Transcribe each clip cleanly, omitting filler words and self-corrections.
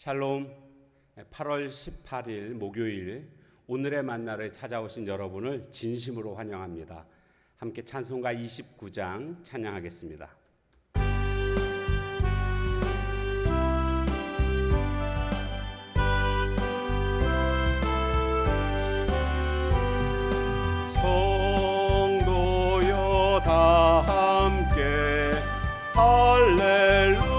샬롬. 8월 18일 목요일 오늘의 만나를 찾아오신 여러분을 진심으로 환영합니다. 함께 찬송가 29장 찬양하겠습니다. 성도여 다 함께 할렐루야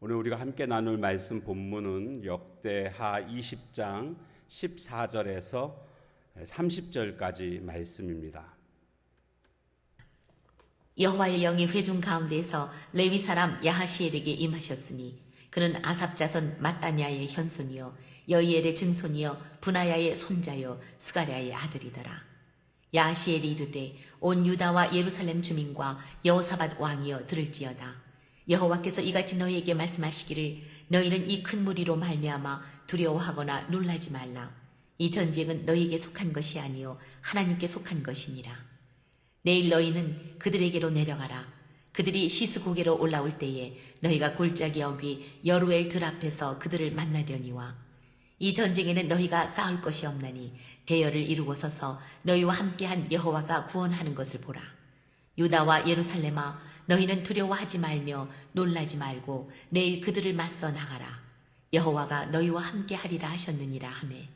오늘 우리가 함께 나눌 말씀 본문은 역대하 20장 14절에서 30절까지 말씀입니다. 여호와의 영이 회중 가운데에서 레위 사람 야하시엘에게 임하셨으니 그는 아삽 자손 마따냐의 현손이요 여이엘의 증손이요 분하야의 손자요 스가랴의 아들이더라. 야하시엘이 이르되 온 유다와 예루살렘 주민과 여호사밧 왕이여 들을지어다. 여호와께서 이같이 너희에게 말씀하시기를 너희는 이 큰 무리로 말미암아 두려워하거나 놀라지 말라. 이 전쟁은 너희에게 속한 것이 아니요 하나님께 속한 것이니라. 내일 너희는 그들에게로 내려가라. 그들이 시스고개로 올라올 때에 너희가 골짜기 어귀 여루엘 들 앞에서 그들을 만나려니와 이 전쟁에는 너희가 싸울 것이 없나니 대열을 이루고 서서 너희와 함께한 여호와가 구원하는 것을 보라. 유다와 예루살렘아 너희는 두려워하지 말며 놀라지 말고 내일 그들을 맞서 나가라. 여호와가 너희와 함께하리라 하셨느니라 하매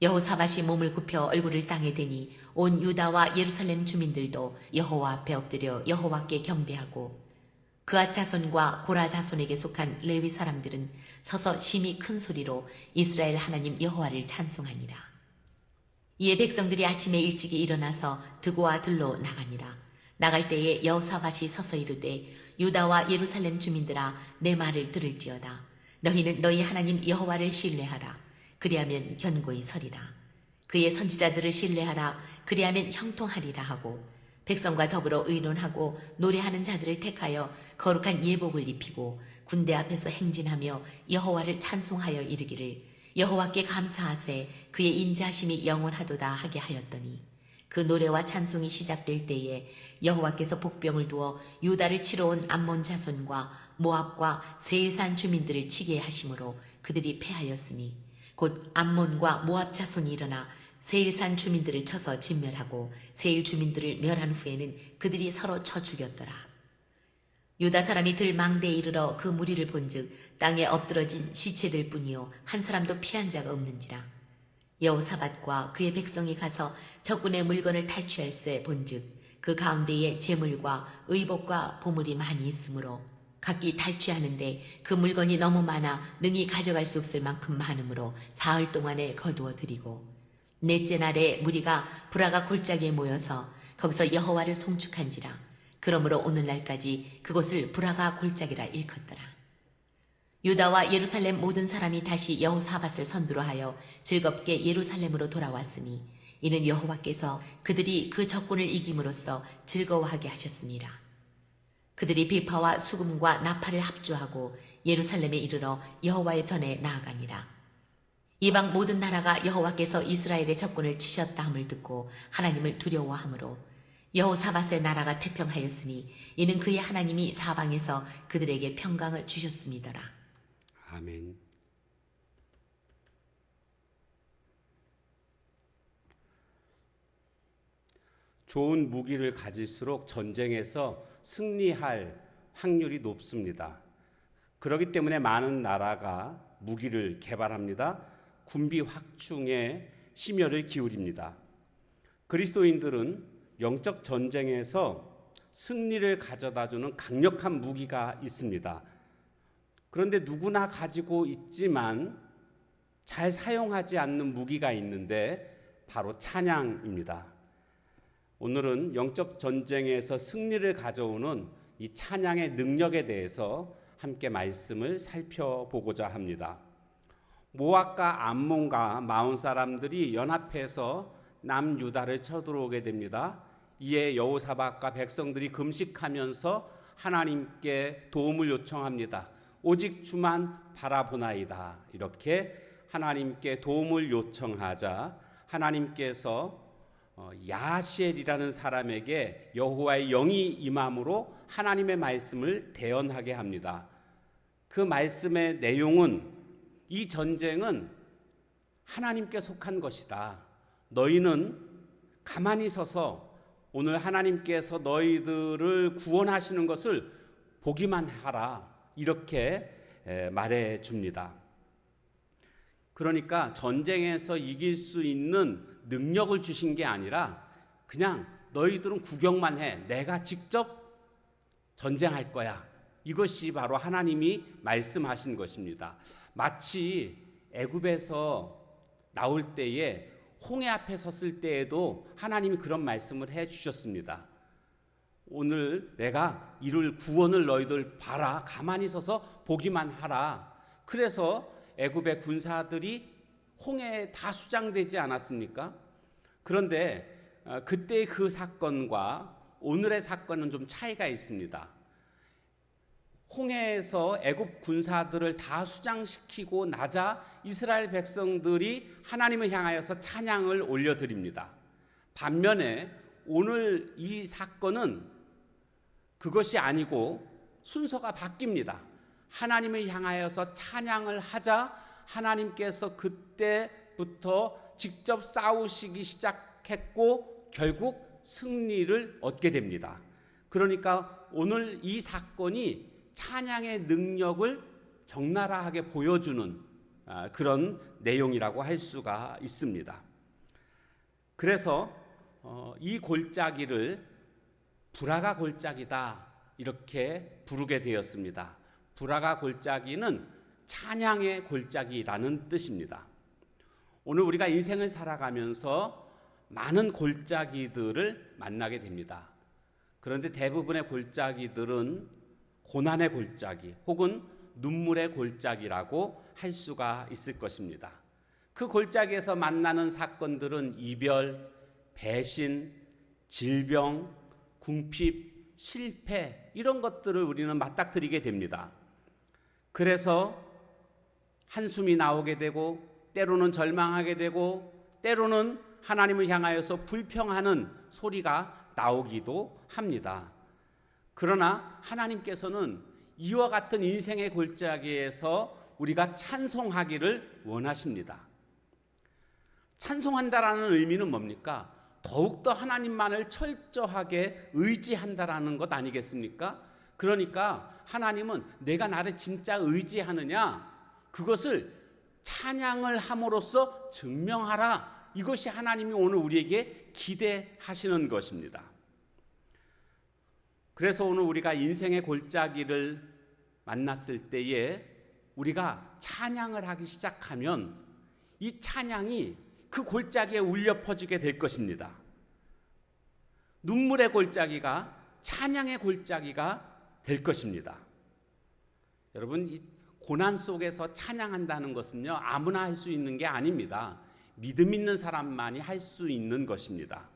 여호사밧이 몸을 굽혀 얼굴을 땅에 대니 온 유다와 예루살렘 주민들도 여호와 앞에 엎드려 여호와께 경배하고 그앗 자손과 고라 자손에게 속한 레위 사람들은 서서 심히 큰 소리로 이스라엘 하나님 여호와를 찬송하니라. 이에 백성들이 아침에 일찍이 일어나서 드고와 들로 나가니라. 나갈 때에 여호사밧이 서서 이르되 유다와 예루살렘 주민들아 내 말을 들을지어다. 너희는 너희 하나님 여호와를 신뢰하라. 그리하면 견고히 서리라. 그의 선지자들을 신뢰하라. 그리하면 형통하리라 하고 백성과 더불어 의논하고 노래하는 자들을 택하여 거룩한 예복을 입히고 군대 앞에서 행진하며 여호와를 찬송하여 이르기를 여호와께 감사하세 그의 인자하심이 영원하도다 하게 하였더니 그 노래와 찬송이 시작될 때에 여호와께서 복병을 두어 유다를 치러 온 암몬 자손과 모압과 세일산 주민들을 치게 하심으로 그들이 패하였으니 곧 암몬과 모압 자손이 일어나 세일산 주민들을 쳐서 진멸하고 세일 주민들을 멸한 후에는 그들이 서로 쳐 죽였더라. 유다 사람이 들 망대에 이르러 그 무리를 본즉 땅에 엎드러진 시체들 뿐이요 한 사람도 피한 자가 없는지라. 여호사밧과 그의 백성이 가서 적군의 물건을 탈취할세 본즉 그 가운데에 재물과 의복과 보물이 많이 있으므로 각기 탈취하는데 그 물건이 너무 많아 능히 가져갈 수 없을 만큼 많으므로 사흘 동안에 거두어 드리고 넷째 날에 무리가 브라가 골짜기에 모여서 거기서 여호와를 송축한지라. 그러므로 오늘날까지 그곳을 브라가 골짜기라 일컫더라. 유다와 예루살렘 모든 사람이 다시 여호사밧을 선두로 하여 즐겁게 예루살렘으로 돌아왔으니 이는 여호와께서 그들이 그 적군을 이김으로써 즐거워하게 하셨습니다. 그들이 비파와 수금과 나팔을 합주하고 예루살렘에 이르러 여호와의 전에 나아가니라. 이방 모든 나라가 여호와께서 이스라엘의 적군을 치셨다 함을 듣고 하나님을 두려워하므로 여호사밧의 나라가 태평하였으니 이는 그의 하나님이 사방에서 그들에게 평강을 주셨음이더라. 아멘. 좋은 무기를 가질수록 전쟁에서 승리할 확률이 높습니다. 그렇기 때문에 많은 나라가 무기를 개발합니다. 군비 확충에 심혈을 기울입니다. 그리스도인들은 영적 전쟁에서 승리를 가져다주는 강력한 무기가 있습니다. 그런데 누구나 가지고 있지만 잘 사용하지 않는 무기가 있는데 바로 찬양입니다. 오늘은 영적 전쟁에서 승리를 가져오는 이 찬양의 능력에 대해서 함께 말씀을 살펴보고자 합니다. 모압과 암몬과 마온 사람들이 연합해서 남유다를 쳐들어오게 됩니다. 이에 여호사밧과 백성들이 금식하면서 하나님께 도움을 요청합니다. 오직 주만 바라보나이다. 이렇게 하나님께 도움을 요청하자 하나님께서 야하시엘이라는 사람에게 여호와의 영이 임함으로 하나님의 말씀을 대언하게 합니다. 그 말씀의 내용은 이 전쟁은 하나님께 속한 것이다. 너희는 가만히 서서 오늘 하나님께서 너희들을 구원하시는 것을 보기만 하라. 이렇게 말해 줍니다. 그러니까 전쟁에서 이길 수 있는 능력을 주신 게 아니라 그냥 너희들은 구경만 해. 내가 직접 전쟁할 거야. 이것이 바로 하나님이 말씀하신 것입니다. 마치 애굽에서 나올 때에 홍해 앞에 섰을 때에도 하나님이 그런 말씀을 해 주셨습니다. 오늘 내가 이룰 구원을 너희들 봐라. 가만히 서서 보기만 하라. 그래서 애굽의 군사들이 홍해에 다 수장되지 않았습니까? 그런데 그때의 그 사건과 오늘의 사건은 좀 차이가 있습니다. 홍해에서 애굽 군사들을 다 수장시키고 나자 이스라엘 백성들이 하나님을 향하여서 찬양을 올려드립니다. 반면에 오늘 이 사건은 그것이 아니고 순서가 바뀝니다. 하나님을 향하여서 찬양을 하자 하나님께서 그때부터 직접 싸우시기 시작했고 결국 승리를 얻게 됩니다. 그러니까 오늘 이 사건이 찬양의 능력을 적나라하게 보여주는 그런 내용이라고 할 수가 있습니다. 그래서 이 골짜기를 브라가 골짜기다 이렇게 부르게 되었습니다. 브라가 골짜기는 찬양의 골짜기라는 뜻입니다. 오늘 우리가 인생을 살아가면서 많은 골짜기들을 만나게 됩니다. 그런데 대부분의 골짜기들은 고난의 골짜기 혹은 눈물의 골짜기라고 할 수가 있을 것입니다. 그 골짜기에서 만나는 사건들은 이별, 배신, 질병, 궁핍, 실패 이런 것들을 우리는 맞닥뜨리게 됩니다. 그래서 한숨이 나오게 되고 때로는 절망하게 되고 때로는 하나님을 향하여서 불평하는 소리가 나오기도 합니다. 그러나 하나님께서는 이와 같은 인생의 골짜기에서 우리가 찬송하기를 원하십니다. 찬송한다라는 의미는 뭡니까? 더욱더 하나님만을 철저하게 의지한다라는 것 아니겠습니까? 그러니까 하나님은 내가 나를 진짜 의지하느냐? 그것을 찬양을 함으로써 증명하라. 이것이 하나님이 오늘 우리에게 기대하시는 것입니다. 그래서 오늘 우리가 인생의 골짜기를 만났을 때에 우리가 찬양을 하기 시작하면 이 찬양이 그 골짜기에 울려 퍼지게 될 것입니다. 눈물의 골짜기가 찬양의 골짜기가 될 것입니다. 여러분, 이 고난 속에서 찬양한다는 것은요, 아무나 할 수 있는 게 아닙니다. 믿음 있는 사람만이 할 수 있는 것입니다.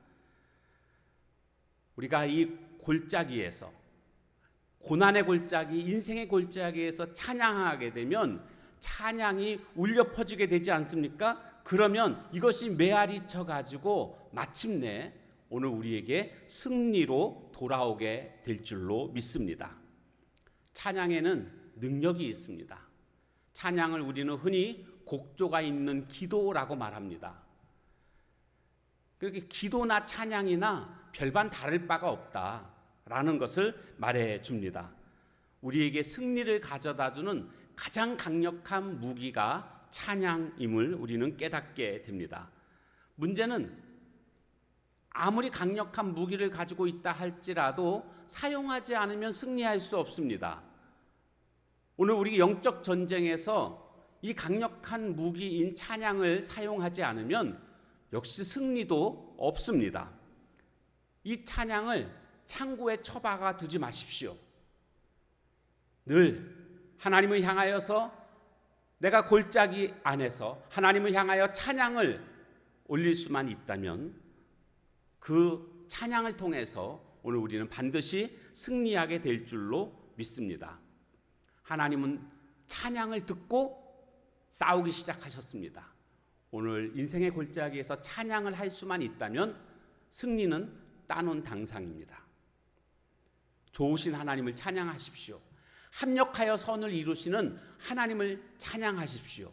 우리가 이 골짜기에서 고난의 골짜기, 인생의 골짜기에서 찬양하게 되면 찬양이 울려 퍼지게 되지 않습니까? 그러면 이것이 메아리 쳐가지고 마침내 오늘 우리에게 승리로 돌아오게 될 줄로 믿습니다. 찬양에는 능력이 있습니다. 찬양을 우리는 흔히 곡조가 있는 기도라고 말합니다. 그렇게 기도나 찬양이나 별반 다를 바가 없다라는 것을 말해 줍니다. 우리에게 승리를 가져다주는 가장 강력한 무기가 찬양임을 우리는 깨닫게 됩니다. 문제는 아무리 강력한 무기를 가지고 있다 할지라도 사용하지 않으면 승리할 수 없습니다. 오늘 우리 영적 전쟁에서 이 강력한 무기인 찬양을 사용하지 않으면 역시 승리도 없습니다. 이 찬양을 창고에 처박아 두지 마십시오. 늘 하나님을 향하여서 내가 골짜기 안에서 하나님을 향하여 찬양을 올릴 수만 있다면 그 찬양을 통해서 오늘 우리는 반드시 승리하게 될 줄로 믿습니다. 하나님은 찬양을 듣고 싸우기 시작하셨습니다. 오늘 인생의 골짜기에서 찬양을 할 수만 있다면 승리는 따놓은 당상입니다. 좋으신 하나님을 찬양하십시오. 합력하여 선을 이루시는 하나님을 찬양하십시오.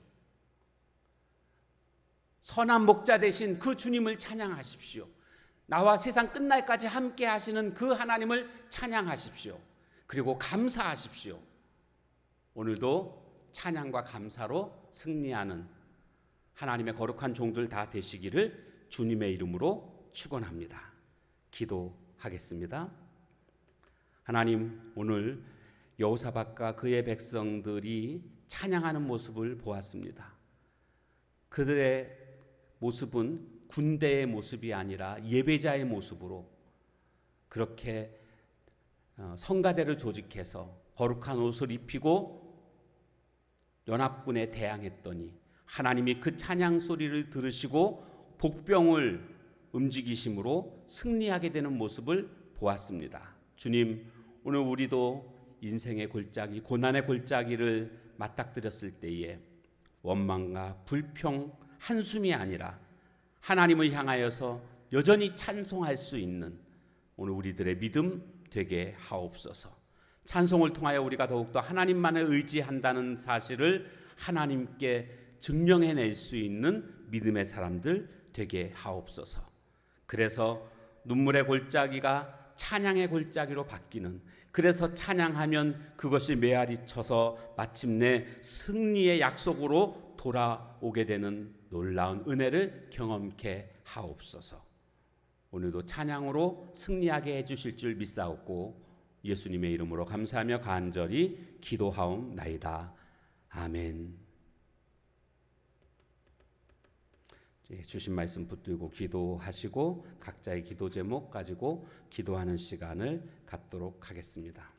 선한 목자 되신 그 주님을 찬양하십시오. 나와 세상 끝날까지 함께 하시는 그 하나님을 찬양하십시오. 그리고 감사하십시오. 오늘도 찬양과 감사로 승리하는 하나님의 거룩한 종들 다 되시기를 주님의 이름으로 축원합니다. 기도하겠습니다. 하나님, 오늘 여호사밧과 그의 백성들이 찬양하는 모습을 보았습니다. 그들의 모습은 군대의 모습이 아니라 예배자의 모습으로 그렇게 성가대를 조직해서 거룩한 옷을 입히고 연합군에 대항했더니 하나님이 그 찬양 소리를 들으시고 복병을 움직이심으로 승리하게 되는 모습을 보았습니다. 주님, 오늘 우리도 인생의 골짜기, 고난의 골짜기를 맞닥뜨렸을 때에 원망과 불평, 한숨이 아니라 하나님을 향하여서 여전히 찬송할 수 있는 오늘 우리들의 믿음 되게 하옵소서. 찬송을 통하여 우리가 더욱더 하나님만을 의지한다는 사실을 하나님께 증명해낼 수 있는 믿음의 사람들 되게 하옵소서. 그래서 눈물의 골짜기가 찬양의 골짜기로 바뀌는, 그래서 찬양하면 그것이 메아리 쳐서 마침내 승리의 약속으로 돌아오게 되는 놀라운 은혜를 경험케 하옵소서. 오늘도 찬양으로 승리하게 해주실 줄 믿사옵고 예수님의 이름으로 감사하며 간절히 기도하옵나이다. 아멘. 주신 말씀 붙들고 기도하시고 각자의 기도 제목 가지고 기도하는 시간을 갖도록 하겠습니다.